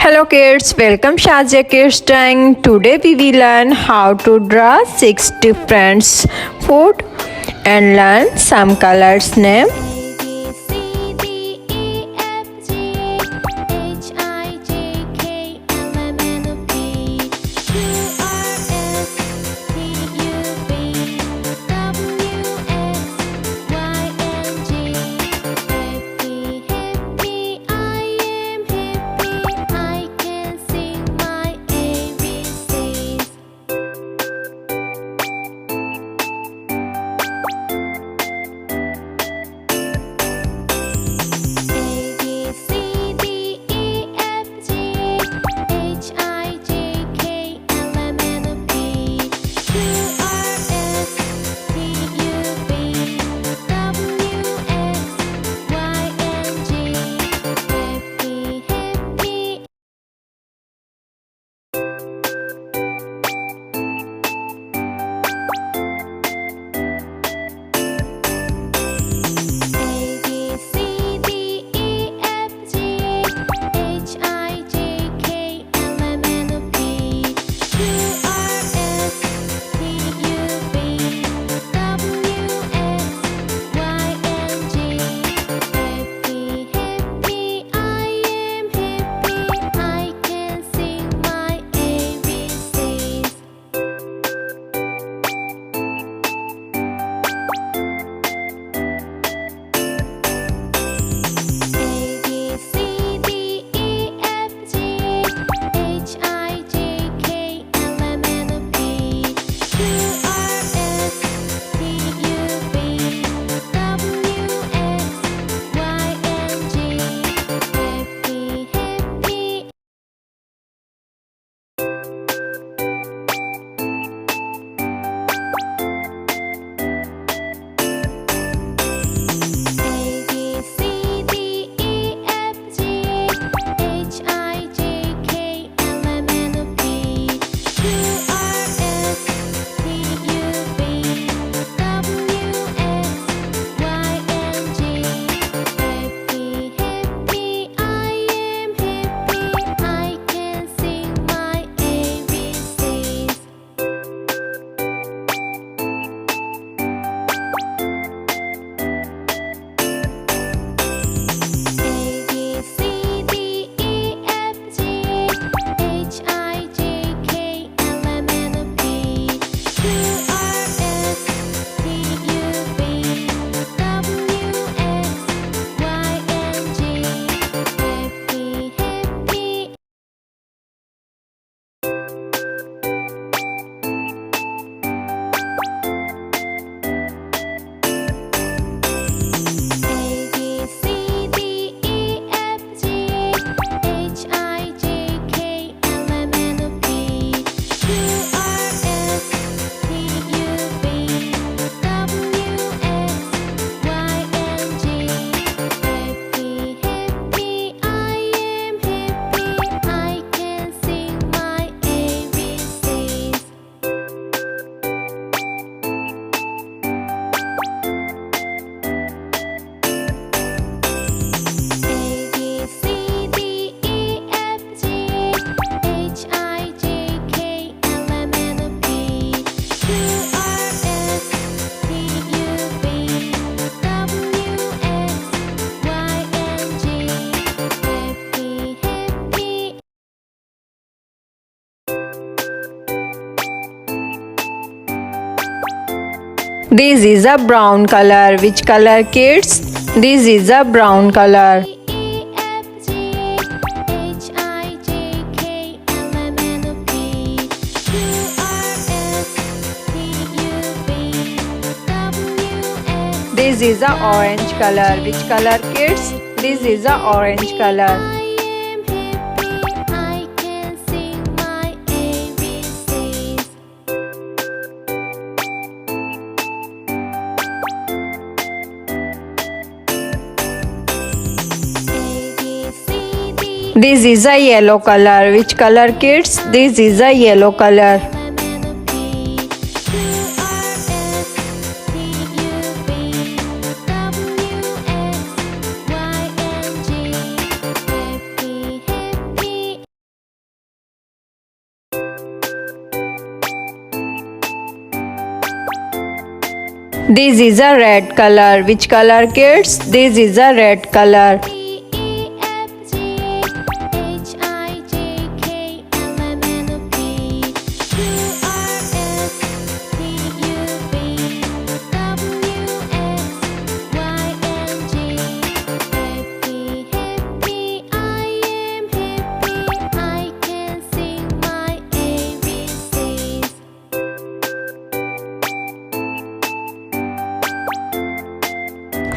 Hello kids, welcome Shazia Kids Time. Today we will learn how to draw 6 different food and learn some colors name. This is a brown color. Which color, kids? This is a brown color. This is a orange color. Which color, kids? This is a orange color. This is a yellow color. Which color, kids? This is a yellow color. This is a red color. Which color, kids? This is a red color.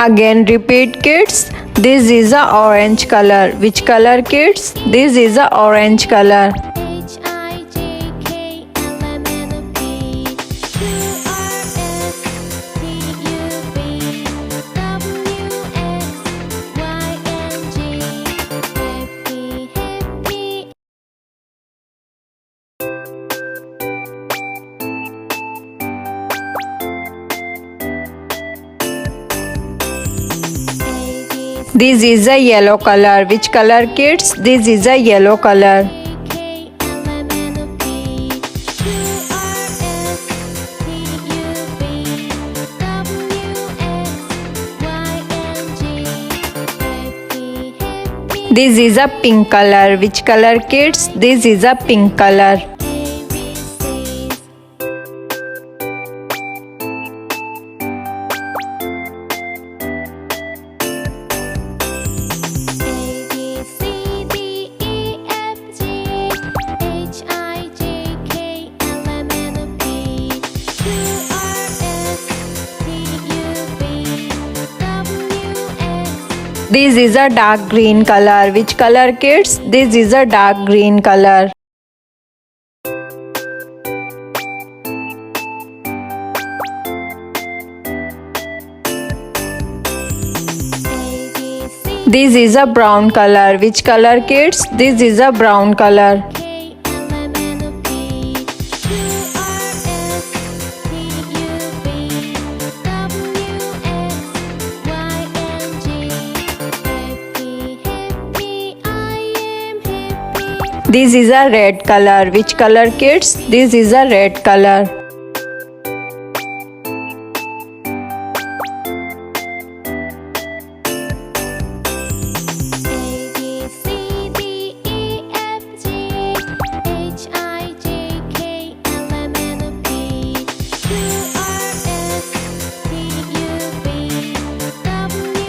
Again repeat, kids. This is a orange color. Which color, kids? This is a orange color. This is a yellow color. Which color, kids? This is a yellow color. This is a pink color. Which color, kids? This is a pink color. This is a dark green color. Which color, kids? This is a dark green color. This is a brown color. Which color, kids? This is a brown color. This is a red color. Which color, kids? This is a red color.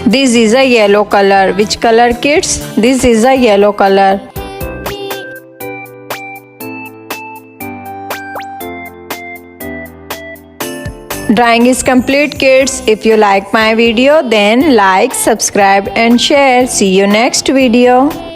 This is a yellow color. Which color, kids? This is a yellow color. Drawing is complete, kids. If you like my video, then like, subscribe and share. See you next video.